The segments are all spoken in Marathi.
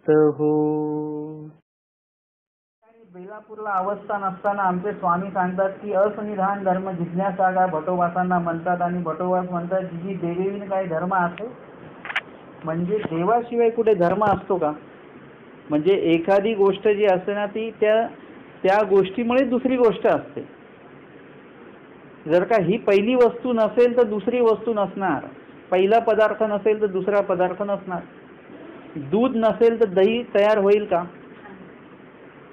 हो. बेलापूरला अवस्थान असताना आमचे स्वामी सांगतात की असनिधान धर्म जिज्ञासा भटोबासांना म्हणतात आणि भटोबास म्हणतात जी देवीन काही धर्म असे. म्हणजे देवाशिवाय कुठे धर्म असतो का? म्हणजे एखादी गोष्ट जी असते ना ती त्या गोष्टीमुळे दुसरी गोष्ट असते. जर का ही पहिली वस्तू नसेल तर दुसरी वस्तू नसणार. पहिला पदार्थ नसेल तर दुसरा पदार्थ नसणार. दूध नसेल तर दही तयार होईल का?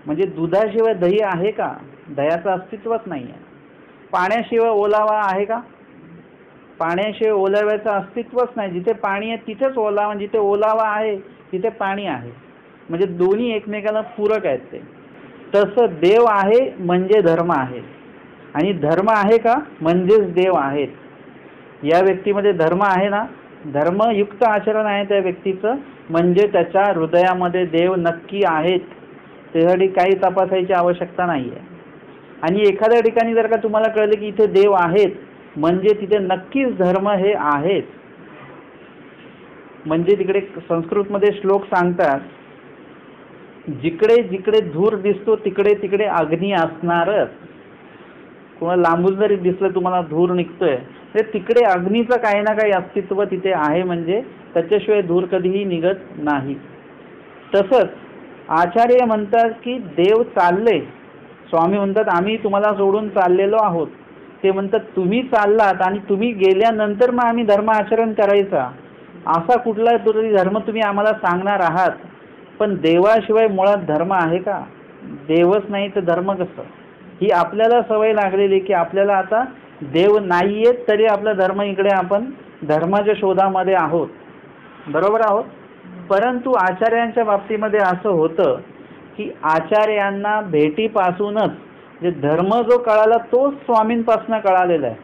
म्हणजे दुधाशिवाय दही आहे का? दह्याचं अस्तित्वच नाही आहे. पाण्याशिवाय ओलावा आहे का? पाण्याशिवाय ओलाव्याचं अस्तित्वच नाही. जिथे पाणी आहे तिथेच ओलावा, जिथे ओलावा आहे तिथे पाणी आहे. म्हणजे दोन्ही एकमेकांना पूरक आहेत ते. तसं देव आहे म्हणजे धर्म आहे, आणि धर्म आहे का म्हणजेच देव आहेत. या व्यक्तीमध्ये धर्म आहे ना, धर्मयुक्त आचरण आहे त्या व्यक्तीचं, म्हणजे त्याच्या हृदयामध्ये देव नक्की आहेत. त्यासाठी काही तपासायची आवश्यकता नाही आहे. आणि एखाद्या ठिकाणी जर का तुम्हाला कळलं की इथे देव आहेत म्हणजे तिथे नक्कीच धर्म हे आहेत. म्हणजे तिकडे संस्कृतमध्ये श्लोक सांगतात, जिकडे जिकडे धूर दिसतो तिकडे तिकडे अग्नी असणारच. कोणा लांबून जरी दिसलं तुम्हाला धूर निघतोय तर तिकडे अग्नीचं काही ना काही अस्तित्व तिथे आहे, म्हणजे त्याच्याशिवाय धूर कधीही निघत नाही. तसंच आचार्य म्हणतात की देव चालले. स्वामी म्हणतात आम्ही तुम्हाला सोडून चाललेलो आहोत. ते म्हणतात तुम्ही चाललात आणि तुम्ही गेल्यानंतर मग आम्ही धर्म आचरण करायचा, असा कुठला तरी धर्म तुम्ही आम्हाला सांगणार आहात. पण देवाशिवाय मुळात धर्म आहे का? देवच नाही तर धर्म कसं? ही आपल्याला सवय लागलेली की आपल्याला आता देव नाहीये तरी आपला धर्म, इकडे आपण धर्माच्या शोधामध्ये आहोत. बरोबर आहोत. परंतु आचार्यांच्या बाबतीमध्ये असं होतं की आचार्यांना भेटीपासूनच जे धर्म जो कळाला तो स्वामींपासून कळालेला आहे.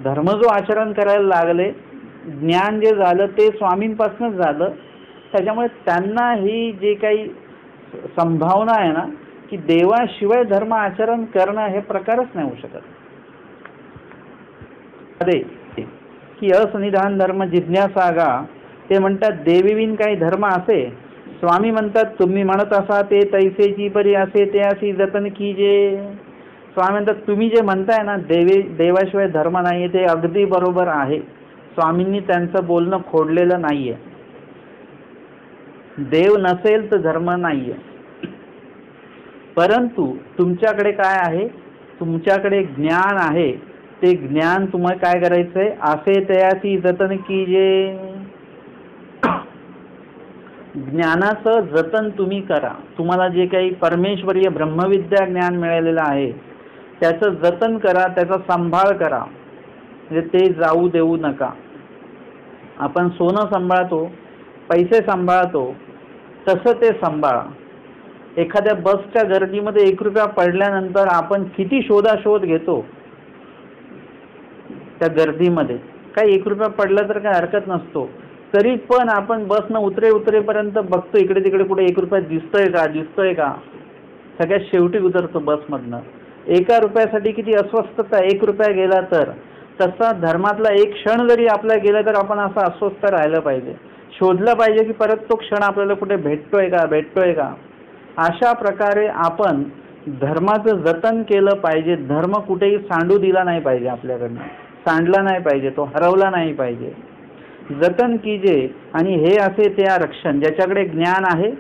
धर्म जो आचरण करायला लागले, ज्ञान जे झालं ते स्वामींपासूनच झालं. त्याच्यामुळे त्यांना ही जे काही संभावना आहे ना की देवाशिवाय धर्म आचरण करणं हे प्रकारच नाही होऊ शकत. अरे की असनिधान धर्म जिज्ञासा ते म्हणतात देवीविन काही धर्म असे. स्वामी म्हणतात तुम्ही म्हणत असा ते तैसेची परी असे ते अशी जतन कीजे. स्वामी म्हणतात तुम्ही जे म्हणताय ना देवाशिवाय धर्म नाही ते अगदी बरोबर आहे. स्वामींनी त्यांचं बोलणं खोडलेलं नाहीये. देव नसेल तर धर्म नाहीये. परंतु तुमच्याकडे काय आहे? तुमच्याकडे ज्ञान आहे. ते ज्ञान तुम्हाला काय करायचंय? असे तयाची जतन कीजे. ज्ञानाचं जतन तुम्ही करा. तुम्हाला जे काही परमेश्वरीय ब्रह्मविद्या ज्ञान मिळालेलं आहे त्याचं जतन करा, त्याचा सांभाळ करा. म्हणजे ते जाऊ देऊ नका. आपण सोनं सांभाळतो, पैसे सांभाळतो, तसं ते सांभाळा. एखाद्या बसच्या गर्दीमध्ये 1 रुपया पडल्यानंतर आपण किती शोधाशोध घेतो त्या गर्दीमध्ये. काही 1 रुपया पडला तर काही हरकत नसतो, तरी पण आपण बसनं उतरेपर्यंत बघतो इकडे तिकडे कुठे 1 रुपया दिसतोय का. सगळ्यात शेवटी उतरतो बसमधनं. 1 रुपयासाठी किती अस्वस्थता. 1 रुपया गेला तर. तसा धर्मातला एक क्षण जरी आपला गेला तर आपण असं अस्वस्थ राहिलं पाहिजे. शोधलं पाहिजे की परत तो क्षण आपल्याला कुठे भेटतोय का. अशा प्रकारे आपण धर्माचं जतन केलं पाहिजे. धर्म कुठेही सांडू दिला नाही पाहिजे, आपल्याकडनं सांडला नाही पाहिजे, तो हरवला नाही पाहिजे. जतन कीजे. आणि हे असे ते रक्षण, ज्याच्याकडे ज्ञान आहे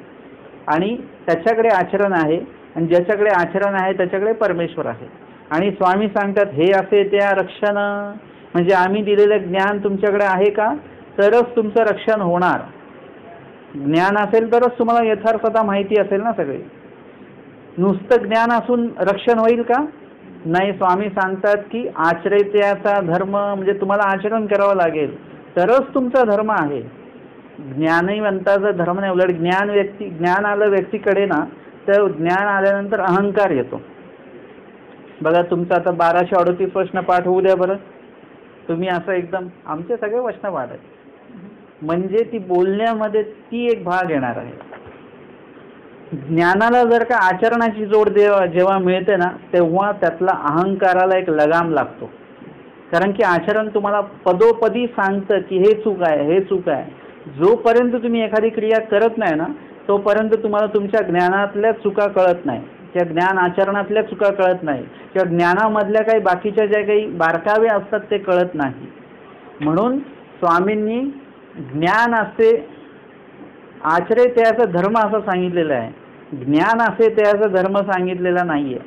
आणि त्याच्याकडे आचरण आहे, आणि ज्याच्याकडे आचरण आहे त्याच्याकडे परमेश्वर आहे. आणि स्वामी सांगतात हे असे त्या रक्षण, म्हणजे आम्ही दिलेलं ज्ञान तुमच्याकडे आहे का, तरच तुमचं रक्षण होणार. ज्ञान असेल तरच तुम्हाला यथार्थता माहिती असेल ना. सगळे नुसतं ज्ञान असून रक्षण होईल का? नाही. स्वामी सांगतात की आचरित्याचा धर्म, म्हणजे तुम्हाला आचरण करावं लागेल तरच तुमचा धर्म आहे. ज्ञानवंताचा धर्म नाही. उलट ज्ञान आलं व्यक्तीकडे ना, तर ज्ञान आल्यानंतर अहंकार येतो. बघा तुमचा आता 1238 प्रश्न पाठ होऊ द्या बरं. तुम्ही असं एकदम आमचे सगळे प्रश्न पाठ आहेत, म्हणजे ती बोलण्यामध्ये ती एक भाग येणार आहे. ज्ञानाला जर का आचरणाची जोड जेव्हा मिळते ना, तेव्हा त्यातला अहंकाराला एक लगाम लागतो. कारण की आचरण तुम्हाला पदोपदी सांगतं की हे चूक आहे, हे चूक आहे. जोपर्यंत तुम्ही एखादी क्रिया करत नाही ना तोपर्यंत तुम्हाला तुमच्या ज्ञानातल्या चुका कळत नाही, त्या ज्ञान आचरणातल्या चुका कळत नाही, किंवा ज्ञानामधल्या काही बाकीच्या ज्या काही बारकावे असतात ते कळत नाही. म्हणून स्वामींनी ज्ञान असे आचरे त्याचा धर्म असं सांगितलेलं आहे. ज्ञान असे त्याचा धर्म सांगितलेला नाहीये.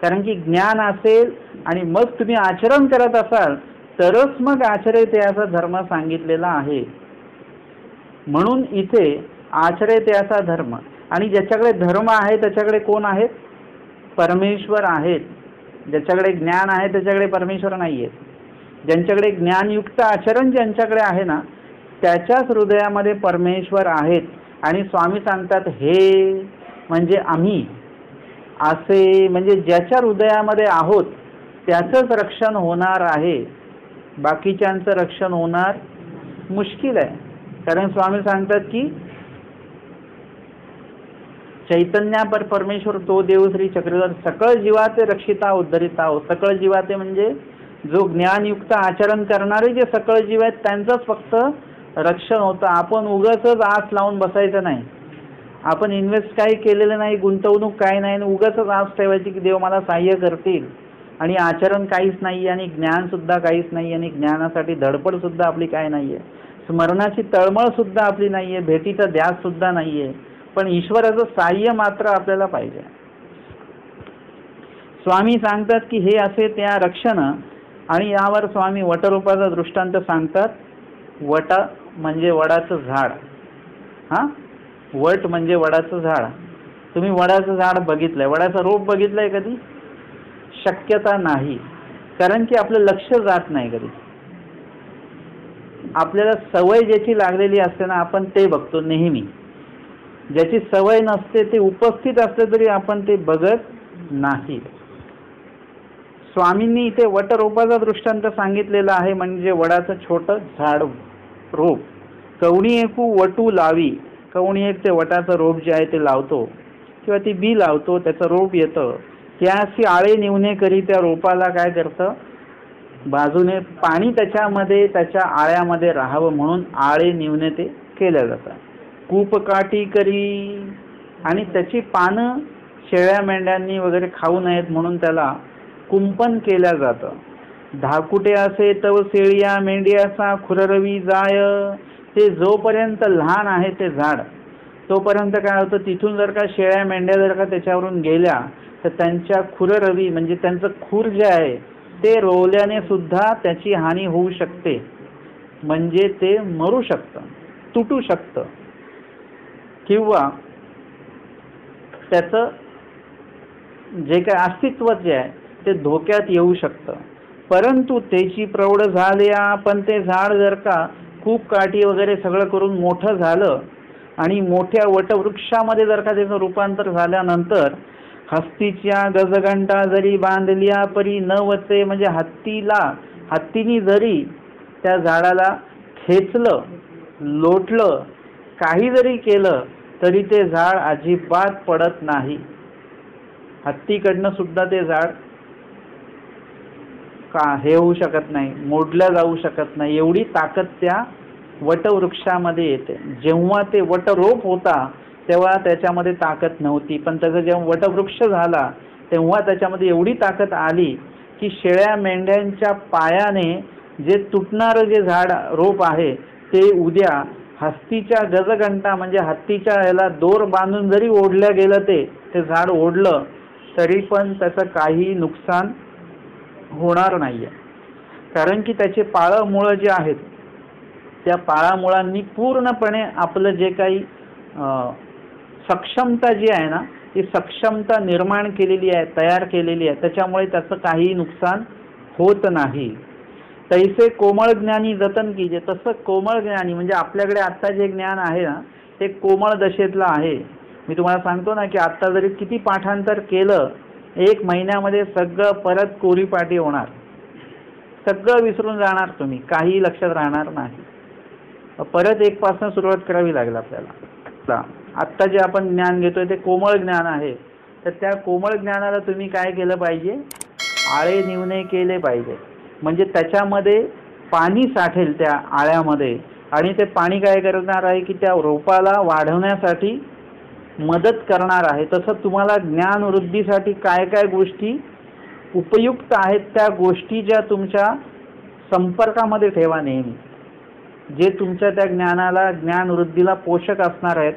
कारण की ज्ञान असेल आणि मग तुम्ही आचरण करत असाल तरच मग आचरे त्याचा धर्म सांगितलेला आहे. म्हणून इथे आचरे त्याचा धर्म, आणि ज्याच्याकडे धर्म आहे त्याच्याकडे कोण आहेत? परमेश्वर आहेत. ज्याच्याकडे ज्ञान आहे त्याच्याकडे परमेश्वर नाही आहेत. ज्यांच्याकडे ज्ञानयुक्त आचरण ज्यांच्याकडे आहे ना त्याच्याच हृदयामध्ये परमेश्वर आहेत. आणि स्वामी सांगतात हे म्हणजे आम्ही असे, म्हणजे ज्याच्या हृदयामध्ये आहोत त्याचंच रक्षण होणार आहे, बाकीच्यांचं रक्षण होणार मुश्किल आहे. कारण स्वामी सांगतात की चैतन्या पर परमेश्वर तो देव श्री चक्रधर सकळ जीवाते रक्षिता उद्धरिता हो. सकळ जीवाते म्हणजे जो ज्ञानयुक्त आचरण करणारे जे सकळ जीव आहेत त्यांचंच फक्त रक्षण होतं. आपण उगाचच आस लावून बसायचं नाही. आपण इन्व्हेस्ट काही केलेलं नाही, गुंतवणूक काही नाही, उगाचच आस ठेवायची की देव मला सहाय्य करतील, आणि आचरण काहीच नाही आणि ज्ञानसुद्धा काहीच नाही, आणि ज्ञानासाठी धडपडसुद्धा आपली काय नाही आहे, स्मरणाची तळमळसुद्धा आपली नाही आहे, भेटीचा ध्याससुद्धा नाही आहे, पण ईश्वराचं सहाय्य मात्र आपल्याला पाहिजे. स्वामी सांगतात की हे असे त्या रक्षण, आणि यावर स्वामी वटरूपाचा दृष्टांत सांगतात. वट म्हणजे वडाचं झाड. हां, वट म्हणजे वडाचं झाड. तुम्ही वडाचं झाड बघितलंय, वडाचं रोप बघितलंय कधी? शक्यता नाही, कारण की आपलं लक्ष जात नाही कधी. आपल्याला सवय ज्याची लागलेली असते ना आपण ते बघतो नेहमी. ज्याची सवय नसते ते उपस्थित असले तरी आपण ते बघत नाही. स्वामींनी इथे वटरोपाचा दृष्टांत सांगितलेला आहे. म्हणजे वडाचं छोटं झाड रोप. कवणी एकू वटू लावी. कवणी एक ते वटाचं रोप जे आहे ते लावतो किंवा ती बी लावतो, त्याचं रोप येतं, त्याशी आळे निवणे करी त्या रोपाला काय करतं, बाजूने पाणी त्याच्यामध्ये त्याच्या आळ्यामध्ये राहावं म्हणून आळे निवणे ते केलं जातं. कूपकाठी करी, आणि त्याची पानं शेळ्या मेंढ्यांनी वगैरे खाऊ नयेत म्हणून त्याला कुंपण केलं जातं. धाकुटे असे तव शेळिया मेंढ्याचा खुररवी जाय. ते जोपर्यंत लहान आहे ते झाड तोपर्यंत काय होतं, तिथून जर का शेळ्या मेंढ्या जर का त्याच्यावरून गेल्या तर त्यांच्या खुररवी म्हणजे त्यांचं खूर जे आहे ते रोवल्याने सुद्धा त्याची हानी होऊ शकते. म्हणजे ते मरू शकतं, तुटू शकतं, किंवा त्याचं जे काय अस्तित्व जे आहे ते धोक्यात येऊ शकतं. परंतु त्याची प्रौढ झाल्या, पण ते झाड जर का खूप काठी वगैरे सगळं करून मोठं झालं आणि मोठ्या वटवृक्षामध्ये जर का त्याचं रूपांतर झाल्यानंतर हत्तीच्या गजगंटा जरी बांधल्या परी न वचे. म्हणजे हत्तीनी जरी त्या झाडाला खेचलं, लोटलं, काही जरी केलं तरी ते झाड अजिबात पडत नाही. हत्तीकडनं सुद्धा ते झाड हे होऊ शकत नाही, मोडलं जाऊ शकत नाही. एवढी ताकद त्या वटवृक्षामध्ये येते. जेव्हा ते वटरोप होता तेव्हा त्याच्यामध्ये ताकद नव्हती, पण त्याचा जेव्हा वटवृक्ष झाला तेव्हा त्याच्यामध्ये एवढी ताकद आली की शेळ्या मेंढ्यांच्या पायाने जे तुटणारं जे झाड रोप आहे ते उद्या हत्तीच्या गजगंटा म्हणजे हत्तीच्या ह्याला दोर बांधून जरी ओढलं गेलं ते झाड ओढलं तरी पण त्याचं काही नुकसान होणार नाहीये. कारण की त्याचे पाळमुळं जे आहेत त्या पाळमुळांनी पूर्णपणे आपलं जे काही सक्षमता जी आहे ना ती सक्षमता निर्माण केलेली आहे, तयार केलेली आहे. त्याच्यामुळे त्याचं काही नुकसान होत नाही. तैसे कोमळ ज्ञानी जतन कीजे. तसं कोमळ ज्ञानी म्हणजे आपल्याकडे आत्ता जे ज्ञान आहे ना ते कोमळ दशेतलं आहे. मी तुम्हाला सांगतो ना की आत्ता जरी किती पाठांतर केलं 1 महिन्यामध्ये सगळं परत कोरीपाटी होणार, सगळं विसरून जाणार तुम्ही, काही लक्षात राहणार नाही. परत 1 पासून सुरुवात करावी लागेल आपल्याला. आत्ता जे आपण ज्ञान घेतोय ते कोमळ ज्ञान आहे, तर त्या कोमळ ज्ञानाला तुम्ही काय केलं पाहिजे, आळे निवणे केले पाहिजे. म्हणजे त्याच्यामध्ये पाणी साठेल त्या आळ्यामध्ये आणि ते पाणी काय करणार आहे की त्या रोपाला वाढवण्यासाठी मदत करणार आहे. तसं तुम्हाला ज्ञानवृद्धीसाठी काय काय गोष्टी उपयुक्त आहेत त्या गोष्टी ज्या तुमच्या संपर्कामध्ये ठेवा नेहमी. जे तुमच्या त्या ज्ञानाला ज्ञानवृद्धीला पोषक असणार आहेत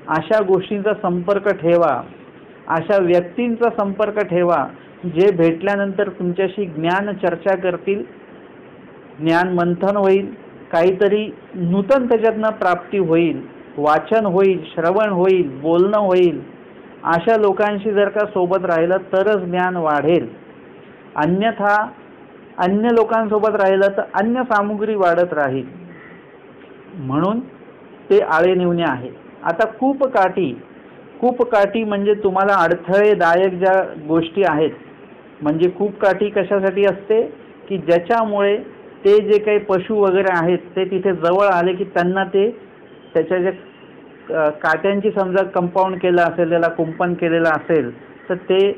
अशा गोष्टींचा संपर्क ठेवा, अशा व्यक्तींचा संपर्क ठेवा जे भेटल्यानंतर तुमच्याशी ज्ञान चर्चा करतील, ज्ञान मंथन होईल, काहीतरी नूतन त्याच्यातनं प्राप्ती होईल, वाचन होईल, श्रवण होईल, बोलणं होईल. अशा लोकांशी जर का सोबत राहिलं तरच ज्ञान वाढेल. अन्यथा अन्य लोकांसोबत राहिलं तर अन्य सामुग्री वाढत राहील. म्हणून ते आळेनिवणे आहे. आता कूपकाठी म्हणजे तुम्हाला अडथळेदायक ज्या गोष्टी आहेत, म्हणजे कूपकाठी कशासाठी असते की ज्याच्यामुळे ते जे काही पशु वगैरे आहेत ते तिथे जवळ आले की त्यांना ते त्याच्या ज्या काट्यांची समजा कंपाऊंड केलं असेल, त्याला कुंपण केलेलं असेल तर ते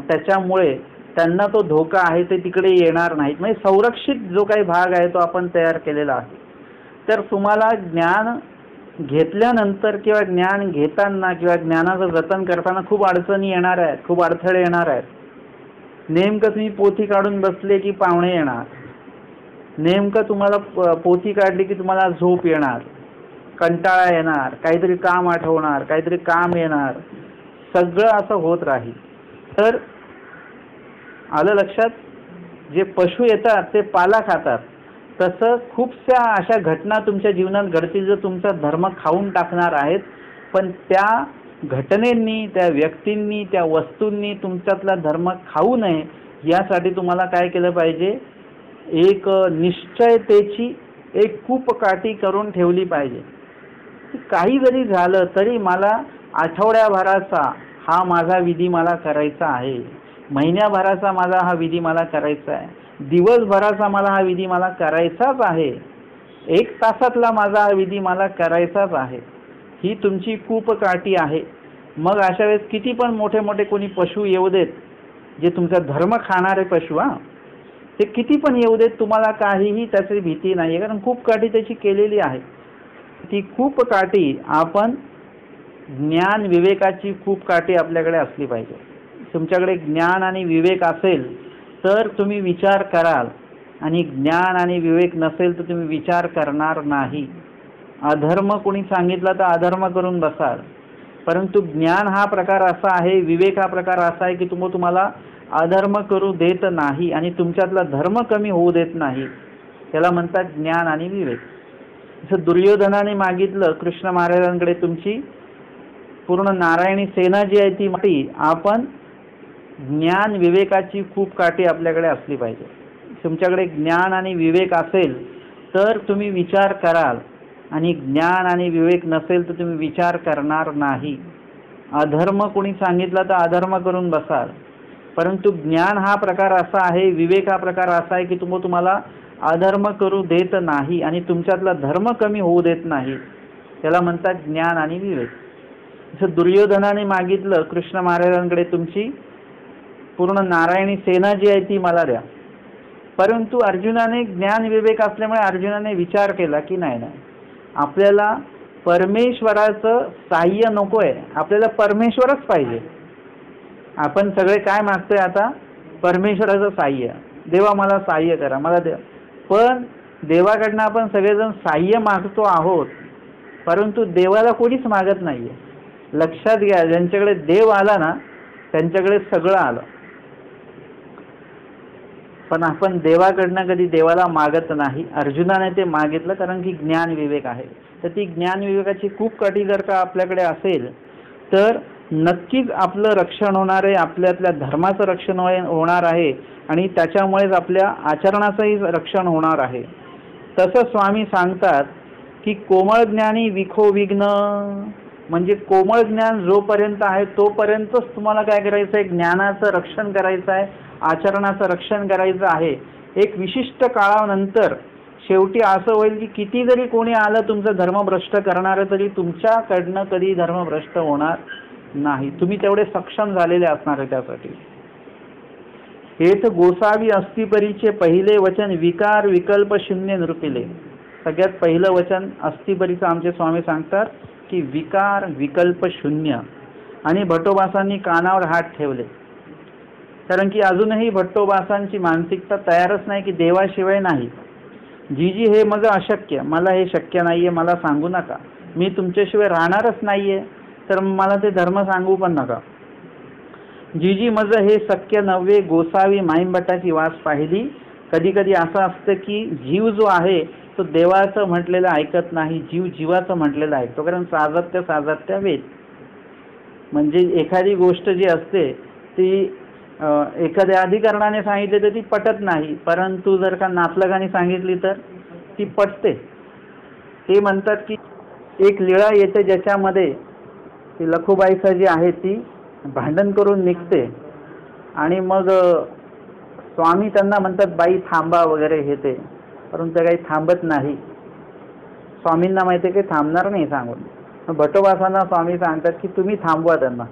त्याच्यामुळे त्यांना तो धोका आहे ते तिकडे येणार नाहीत. म्हणजे संरक्षित जो काही भाग आहे तो आपण तयार केलेला आहे. तर तुम्हाला ज्ञान घेतल्यानंतर किंवा ज्ञान घेताना किंवा ज्ञानाचं जतन करताना खूप अडचणी येणार आहेत, खूप अडथळे येणार आहेत. नेमकं तुम्ही पोथी काढून बसले की पाहुणे येणार, नेमकं तुम्हाला पोथी काढली की तुम्हाला झोप येणार, कंटाळा येणार, काहीतरी काम आठवणार, काहीतरी काम येणार, सगळं असं होत राहील. तर आलं लक्षात, जे पशु येतात ते पाला खातात, तसं खूपशा अशा घटना तुमच्या जीवनात घडतील जो तुमचा धर्म खाऊन टाकणार आहेत. पण त्या घटनेंनी, त्या व्यक्तींनी, त्या वस्तूंनी तुमच्यातला धर्म खाऊ नये यासाठी तुम्हाला काय केलं पाहिजे, एक निश्चयतेची एक कूपकाठी करून ठेवली पाहिजे. काही जरी झालं तरी मला आठवड्याभराचा हा माझा विधी मला करायचा आहे, महिन्याभराचा माझा हा विधी मला करायचा आहे, दिवसभराचा मला हा विधी मला करायचाच आहे, 1 तासातला माझा हा विधी मला करायचाच आहे. ही तुमची कूपकाठी आहे. मग अशा वेळेस किती पण मोठे मोठे कोणी पशु येऊ देत, जे तुमचा धर्म खाणारे पशु, ते किती पण येऊ देत, तुम्हाला काहीही त्याची भीती नाही, कारण कूपकाठी त्याची केलेली आहे. ती कूपकाठी आपण ज्ञान विवेकाची कूपकाठी आपल्याकडे असली पाहिजे. तुमच्याकडे ज्ञान आणि विवेक असेल तर तुम्ही विचार कराल, आणि ज्ञान आणि विवेक नसेल तर तुम्ही विचार करणार नाही. अधर्म कोणी सांगितलं तर अधर्म करून बसाल. परंतु ज्ञान हा प्रकार असा आहे, विवेक हा प्रकार असा आहे की तुम्हाला अधर्म करू देत नाही आणि तुमच्यातला धर्म कमी होऊ देत नाही. त्याला म्हणतात ज्ञान आणि विवेक. जसं दुर्योधनाने मागितलं कृष्ण महाराजांकडे, तुमची पूर्ण नारायणी सेना जी आहे ती माती, आपण ज्ञान विवेकाची कूपकाठी आपल्याकडे असली पाहिजे. तुमच्याकडे ज्ञान आणि विवेक असेल तर तुम्ही विचार कराल, आणि ज्ञान आणि विवेक नसेल तर तुम्ही विचार करणार नाही. अधर्म कोणी सांगितलं तर अधर्म करून बसाल. परंतु ज्ञान हा प्रकार असा आहे, विवेक हा प्रकार असा आहे की तुम्हाला अधर्म करू देत नाही आणि तुमच्यातला धर्म कमी होऊ देत नाही. त्याला म्हणतात ज्ञान आणि विवेक. जसं दुर्योधनाने मागितलं कृष्ण महाराजांकडे, तुमची पूर्ण नारायणी सेना जी आहे ती मला द्या. परंतु अर्जुनाने ज्ञान विवेक असल्यामुळे अर्जुनाने विचार केला की नाही, आपल्याला परमेश्वराचं साह्य नको आहे, आपल्याला परमेश्वरच पाहिजे. आपण सगळे काय मागतोय आता, परमेश्वराचं साह्य, देवा मला साह्य करा, मला द्या. पण देवाकडनं आपण सगळेजण साह्य मागतो आहोत, परंतु देवाला कोणीच मागत नाहीये. लक्षात घ्या, ज्यांच्याकडे देव आला ना त्यांच्याकडे सगळं आलं. पण आपण देवाकडनं कधी देवाला मागत नाही. अर्जुनाने ते मागितलं कारण की ज्ञान विवेक आहे. तर ती ज्ञान विवेकाची कूपकाठी जर का आपल्याकडे असेल तर नक्कीच आपलं रक्षण होणार आहे, आपल्यातल्या धर्माचं रक्षण होणार आहे, आणि त्याच्यामुळेच आपल्या आचरणाचंही रक्षण होणार आहे. तसं स्वामी सांगतात की कोमळ ज्ञानी विखो विघ्न, म्हणजे कोमळ ज्ञान जोपर्यंत आहे तोपर्यंतच तुम्हाला काय करायचं आहे, ज्ञानाचं रक्षण करायचं आहे, आचरणाचं रक्षण करायचं आहे. एक विशिष्ट काळानंतर शेवटी असं होईल की किती जरी कोणी आलं तुमचं धर्मभ्रष्ट करणारं तरी तुमच्याकडनं कधी धर्मभ्रष्ट होणार नाही. तुम्ही तेवढे सक्षम झालेले असणार आहे त्यासाठी. हेच गोसावी अस्तिपरीचे पहिले वचन, विकार विकल्प शून्य नृपिले. सगळ्यात पहिलं वचन अस्तिपरीचं आमचे स्वामी सांगतात की विकार विकल्प शून्य, आणि भट्टोबासांनी कानावर हात ठेवले. कारण की अजूनही भट्टोबासांची मानसिकता तयारच नाही की देवाशिवाय नाही. जीजी हे मग अशक्य, मला हे शक्य नाहीये, मला सांगू नका, मी तुमच्याशिवाय राहणारच नाहीये, तर मला ते धर्म सांगू पण नका. जीजी मज हे शक्य नव्हे, गोसावी माईंभट्टाची वास पाहिली. कधी कधी असं असतं की जीव जो आहे तो देवाचं म्हटलेलं ऐकत नाही, जीव जीवाचं म्हटलेलं ऐकतो. कारण साजत्य साजत्य वेद, म्हणजे एखादी गोष्ट जी असते ती एखाद्या अधिकरणाने सांगितली तर ती पटत नाही, परंतु जर का नातलगाने सांगितली तर ती पटते. ते म्हणतात की एक लीळा येते ज्याच्यामध्ये ती लखुबाईचा जी आहे ती भांडण करून निघते, आणि मग स्वामी त्यांना म्हणतात बाई थांबा वगैरे हे ते, परंतु त्या काही थांबत नाही. स्वामींना माहिती आहे की थांबणार नाही सांगून. भट्टोबासांना स्वामी सांगतात की तुम्ही थांबवा त्यांना.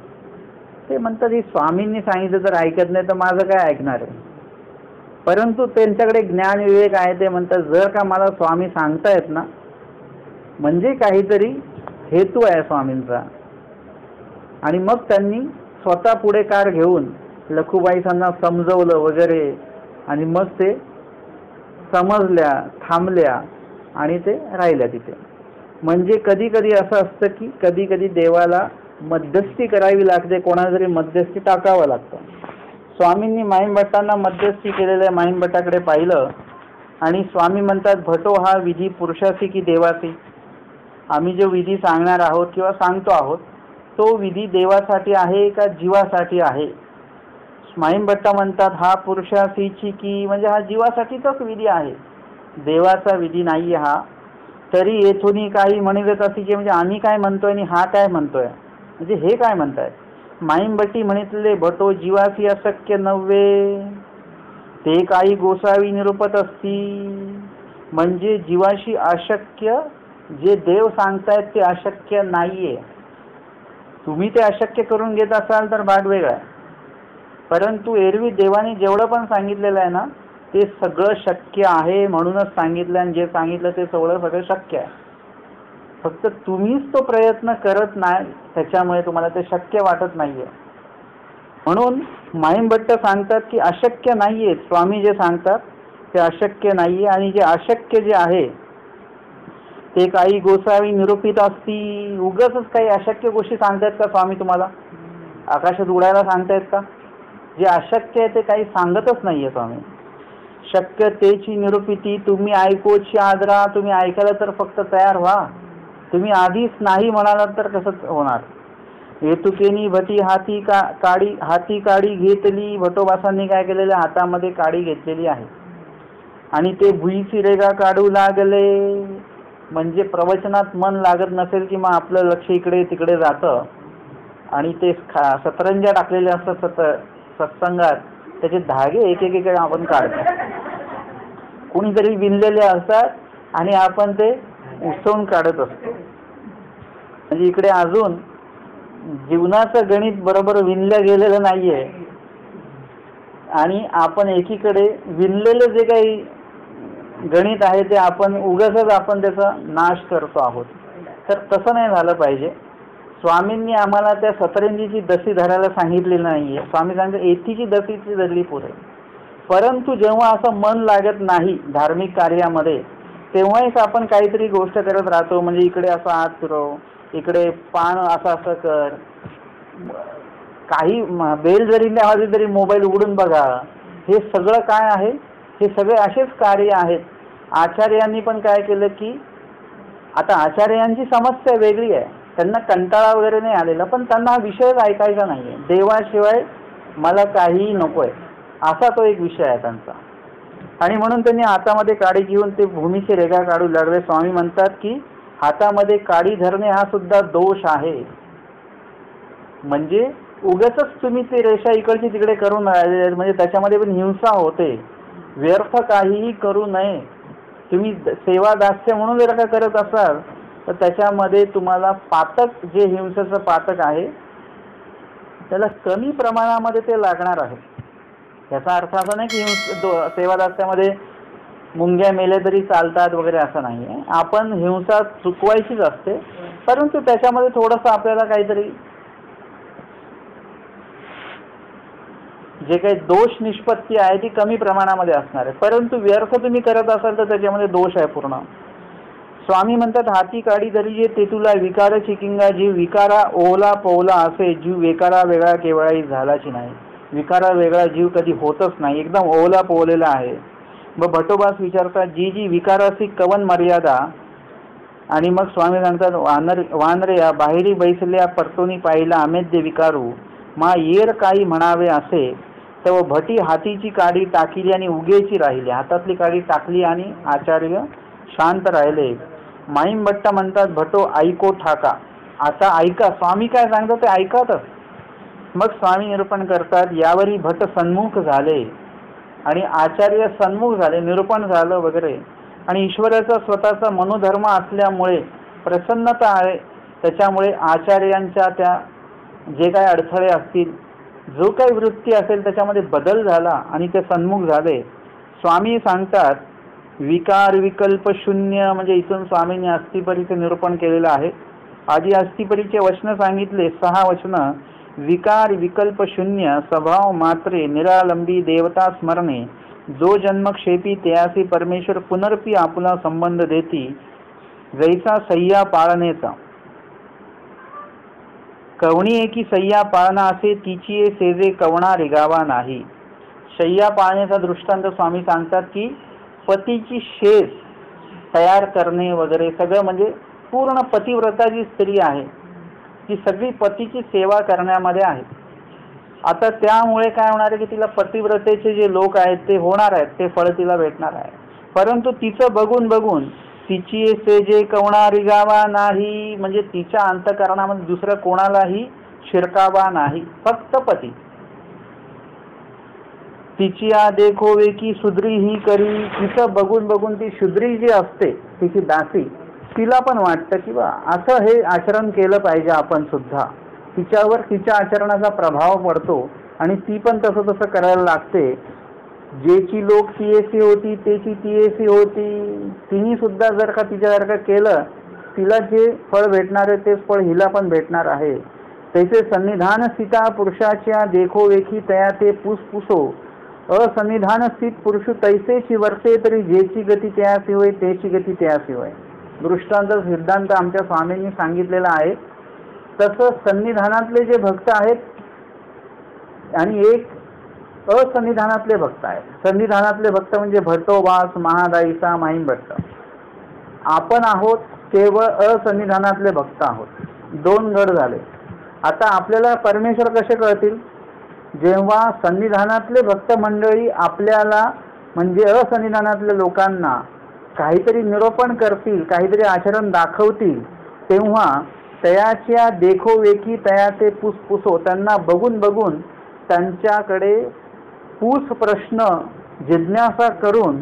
ते म्हणतात की स्वामींनी सांगितलं तर ऐकत नाही तर माझं काय ऐकणार आहे. परंतु त्यांच्याकडे ज्ञान विवेक आहे. ते म्हणतात जर का मला स्वामी सांगतायत ना, म्हणजे काहीतरी हेतू आहे स्वामींचा. आणि मग त्यांनी स्वतः पुढेकार घेऊन लखुबाईसांना समजवलं वगैरे, आणि मग ते समजल्या, थांबल्या आणि ते राहिल्या तिथे. म्हणजे कधी कधी असं असतं की कधी कधी देवाला मध्यस्थी करावी लागते, कोणाला तरी मध्यस्थी टाकावं लागतं. स्वामींनी माईंभट्टांना मध्यस्थी केलेल्या माईंभट्टाकडे पाहिलं, आणि स्वामी म्हणतात भटो हा विधी पुरुषासी की देवासी. आम्ही जो विधी सांगणार आहोत किंवा सांगतो आहोत तो विधी देवासाठी आहे का जीवासाठी आहे. माईंभट्टा म्हणतात हा पुरुषासीची की, म्हणजे हा जीवासाठीचाच विधी आहे, देवाचा विधी नाहीये हा. तरी येथून काही म्हणत असे की म्हणजे आम्ही काय म्हणतोय आणि हा काय म्हणतोय, म्हणजे हे काय म्हणताय. माईंभट्टी म्हणितले भटो जीवासी अशक्य नव्हे, ते काही गोसावी निरूपत असती. म्हणजे जीवाशी अशक्य जे देव सांगतायत ते अशक्य नाहीये. तुम्ही ते अशक्य करून घेत असाल तर भाग वेगळा आहे, परंतु एरवी देवाने जेवढं पण सांगितलेलं आहे ना ते सगळं शक्य आहे म्हणूनच सांगितलं, आणि जे सांगितलं ते सगळं शक्य आहे. फक्त तुम्हीच तो प्रयत्न करत नाही, त्याच्यामुळे तुम्हाला ते शक्य वाटत नाहीये. म्हणून माईंभट्ट सांगतात की अशक्य नाहीये, स्वामी जे सांगतात ते अशक्य नाहीये. आणि जे अशक्य जे आहे ते काही गोसावी निरूपित असती. उगाचच काही अशक्य गोष्टी सांगतायत का स्वामी तुम्हाला? आकाशात उडायला सांगतायत का? जे अशक्य आहे ते काही सांगतच नाहीये स्वामी. शक्यतेची निरूपिती तुम्ही ऐकोची आदरा. तुम्ही ऐकायला तर फक्त तयार व्हा. तुम्ही आधीच नाही म्हणालात तर कसं होणार. हेतुकेनी भटी हाती काडी घेतली. भटोबासांनी काय केलेलं, हातामध्ये काडी घेतलेली आहे, आणि ते भुईची रेगा काढू लागले. म्हणजे प्रवचनात मन लागत नसेल की मग आपलं लक्ष इकडे तिकडे जातं, आणि ते सतरंजा टाकलेले असतात सत्संगात, त्याचे धागे एक एक आपण काढतो. कुणीतरी विणलेले असतात आणि आपण ते उसवून काढत असतो. म्हणजे इकडे अजून जीवनाचं गणित बरोबर विणलं गेलेलं नाहीये, आणि आपण एकीकडे विणलेलं जे काही गणित आहे ते आपण उगाचच आपण त्याचा नाश करतो आहोत. तर तसं नाही झालं पाहिजे. स्वामींनी आम्हाला त्या सतरंजीची दसी धरायला सांगितलेली नाहीये. स्वामी सांगतात एथीची दसीची धरली पुरे. परंतु जेव्हा असं मन लागत नाही धार्मिक कार्यामध्ये, तेव्हाच आपण काहीतरी गोष्ट करत राहतो. म्हणजे इकडे असं हात फिरव, इकडे पान असं असं कर, काही बेल जरी नाही आवाज तरी मोबाईल उघडून बघा. हे सगळं काय आहे, हे सगळे असेच कार्य आहेत. आचार्यांनी पण काय केलं की, आता आचार्यांची समस्या वेगळी आहे, त्यांना कंटाळा वगैरे नाही आलेला, पण त्यांना हा विषयच ऐकायचा नाहीये. देवाशिवाय मला काहीही नकोय असा तो एक विषय आहे त्यांचा. आणि म्हणून त्यांनी हातामध्ये काडी घेऊन ते भूमीची रेगा काढू लागले. स्वामी म्हणतात की हातामध्ये काडी धरणे हा सुद्धा दोष आहे. म्हणजे उगाचच तुम्ही ती रेषा इकडची तिकडे करून राहिले, म्हणजे त्याच्यामध्ये पण हिंसा होते. व्यर्थ काहीही करू नये. तुम्ही सेवा दास्य म्हणून जर का करत असाल तर त्याच्यामध्ये तुम्हाला पातक, जे हिंसेचं पातक आहे त्याला कमी प्रमाणामध्ये ते लागणार आहे. याचा अर्थ असा नाही की सेवा दास्यामध्ये मुंग्या मेल्या तरी चालतात वगैरे असं नाही आहे. आपण हिंसा चुकवायचीच असते, परंतु त्याच्यामध्ये थोडंसं आपल्याला काहीतरी जे काही दोष निष्पत्ती आहे ती कमी प्रमाणामध्ये असणार आहे. परंतु व्यर्थ तुम्ही करत असाल तर त्याच्यामध्ये दोष आहे पूर्ण. स्वामी म्हणतात, हाती काढी धरी जे ते तुला विकार चिकिंगा, जीव विकारा ओला पवला असे, जीव विकारा वेगळा केवळाही झालाची नाही. विकारा वेगळा जीव कधी होतच नाही, एकदम ओला पोवलेला आहे. मग भटोबास विचारतात, जी जी विकाराची कवन मर्यादा. आणि मग स्वामी सांगतात, वानरया बाहेरी बैसल्या परतोनी पाहिला अमेद्य विकारू, मा येर काही म्हणावे असे. तेव्हा भटी हातीची काडी टाकली आणि उगेची राहिली. हातातली काडी टाकली आणि आचार्य शांत राहिले. माईम भट्ट म्हणतात, भटो ऐको ठाका. आता ऐका, स्वामी काय सांगतात ते ऐकातच. मग स्वामी निरूपण करतात, यावरी भट सन्मुख झाले आणि आचार्य सन्मुख झाले, निरूपण झालं वगैरे. आणि ईश्वराचा स्वतःचा मनोधर्म असल्यामुळे प्रसन्नता आहे, त्याच्यामुळे आचार्यांच्या त्या जे काही अडथळे असतील, जो काही वृत्ती असेल त्याच्यामध्ये बदल झाला आणि ते सन्मुख झाले. स्वामी सांगतात, विकार विकल्प शून्य, म्हणजे इथून स्वामींनी अस्थिपरीचं निरूपण केलेलं आहे. आधी अस्थिपरीचे वचन सांगितले, 6 वचनं. विकार विकल्प शून्य, स्वभाव मात्रे निरालंबी देवता स्मरणे, जो जन्मक्षेपी त्यासी परमेश्वर पुनर्पी आपुला संबंध देती, जैसा सय्या पाळणेचा. कवणी एकी सय्या पाळणा असे, तिची सेजे कवणा रिगावा नाही. शय्या पाळण्याचा दृष्टांत स्वामी सांगतात की पतीची शेज तयार करणे वगैरे सगळं, म्हणजे पूर्ण पतिव्रता जी स्त्री आहे ती सगळी पतीची सेवा करण्यामध्ये आहे. आता त्यामुळे काय होणार आहे की तिला पतिव्रतेचे जे लोक आहेत ते होणार आहेत, ते फळ तिला भेटणार आहे. परंतु तिचं बघून बघून तिची सेजे कवणा रिगावा नाही, म्हणजे तिच्या अंतःकरणामध्ये दुसरं कोणालाही शिरकावा नाही, फक्त पती. तिची देखो वेकी सुद्री ही करी, तिचं बघून बघून ती शुद्री जी असते तिची दासी, तिला पण वाटतं की बा असं हे आचरण केलं पाहिजे आपण सुद्धा. तिच्यावर तिच्या आचरणाचा प्रभाव पडतो आणि ती पण तसं तसं करायला लागते. जेची लोक तियेसी होती तेची तियेसी होती. तिने सुद्धा जर का तिच्यासारखं केलं, तिला जे फळ भेटणार आहे तेच फळ हिला पण भेटणार आहे. तैसे सन्निधान सीता पुरुषाच्या देखो वेखी तया ते पुसपुसो, असन्निधान स्थित पुरुष तैसेची वर्ते तरी जेची गती त्यासी होय तेची गती त्यासी होय. दृष्टांत सिद्धांत आमच्या स्वामींनी सांगितलेला आहे. तसं सन्निधानातले जे भक्त आहेत आणि एक असन्निधानातले भक्त आहेत. सन्निधानातले भक्त म्हणजे भट्टोबास, महादाईसा, माहीम भट्ट. आपण आहोत केवळ असन्निधानातले भक्त आहोत. 2 गट झाले. आता आपल्याला परमेश्वर कसे कळतील? जेव्हा सन्निधानातले भक्त मंडळी आपल्याला म्हणजे असन्निधानातल्या लोकांना काहीतरी निरूपण करतील, काहीतरी आचरण दाखवतील, तेव्हा तयाच्या देखो वेकी तया ते पुसपुसो, त्यांना बघून बघून त्यांच्याकडे पूस प्रश्न जिज्ञासा करून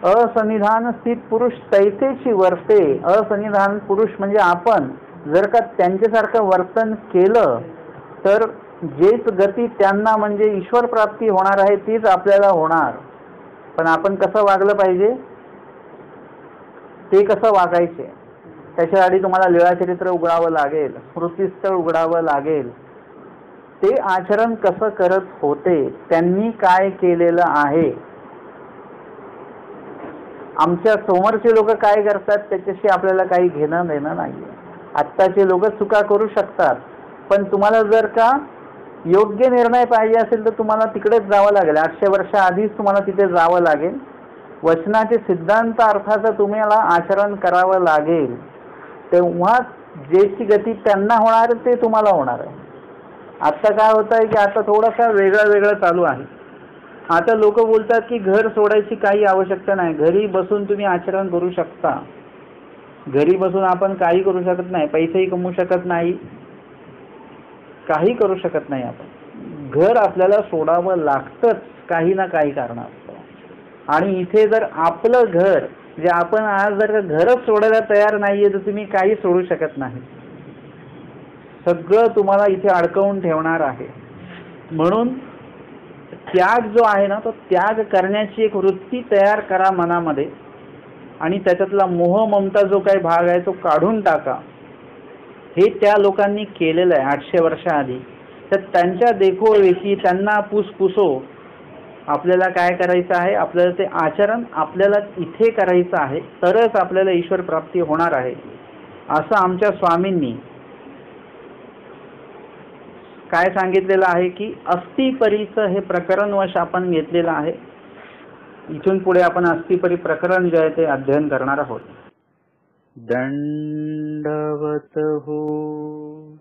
असन्निधान स्थित पुरुष तैसेची वर्ते. असन्निधान पुरुष म्हणजे आपण जर का त्यांच्यासारखं वर्तन केलं तर जेच गती त्यांना म्हणजे ईश्वर प्राप्ती होणार आहे तीच आपल्याला होणार. पण आपण कसं वागलं पाहिजे, ते कसं वागायचे, त्याच्यासाठी तुम्हाला लीळाचरित्र उघडावं लागेल, स्मृतिस्थळ उघडावं लागेल. ते आचरण कसं करत होते, त्यांनी काय केलेलं आहे. आमच्या समोरचे लोक काय करतात त्याच्याशी आपल्याला काही घेणं देणं नाहीये. आत्ताचे लोक चुका करू शकतात, पण तुम्हाला जर का योग्य निर्णय पाहिजे असेल तर तुम्हाला तिकडेच जावं लागेल. 800 वर्ष आधीच तुम्हाला तिथे जावं लागेल. वचनाचे सिद्धांत अर्थाचं तुम्हाला आचरण करावं लागेल. तेव्हा जेची गती त्यांना होणार ते तुम्हाला होणार आहे. आता काय होत आहे की आता थोडासा वेगळं चालू आहे. आता लोक बोलतात की घर सोडायची काही आवश्यकता नाही, घरी बसून तुम्ही आचरण करू शकता. घरी बसून आपण काही करू शकत नाही, पैसेही कमवू शकत नाही, काही करू शकत नाही. आपण घर आपल्याला सोडावं लागतंच काही ना काही कारणास्तव. आणि इथे जर आपलं घर जे आपण आज जर घरच सोडायला तयार नाहीये तर तुम्ही काही सोडू शकत नाही. सगळं तुम्हाला इथे अडकवून ठेवणार आहे. म्हणून त्याग जो आहे ना, तो त्याग करण्याची एक वृत्ती तयार करा मनामध्ये आणि त्याच्यातला मोह ममता जो काही भाग आहे तो काढून टाका. हे त्या लोकांनी केलेलं आहे 800 वर्षाआधी. तर त्यांच्या देखोरेखी त्यांना पुसपुसो आपल्याला काय करायचं आहे, आपल्याला ते आचरण आपल्याला इथे करायचं आहे, तरच आपल्याला ईश्वर प्राप्ती होणार आहे. असं आमच्या स्वामींनी काय सांगितलेलं आहे की अस्थिपरीचं हे प्रकरणवश आपण घेतलेलं आहे. इथून पुढे आपण अस्थिपरी प्रकरण जे आहे ते अध्ययन करणार आहोत. दंडवत हो.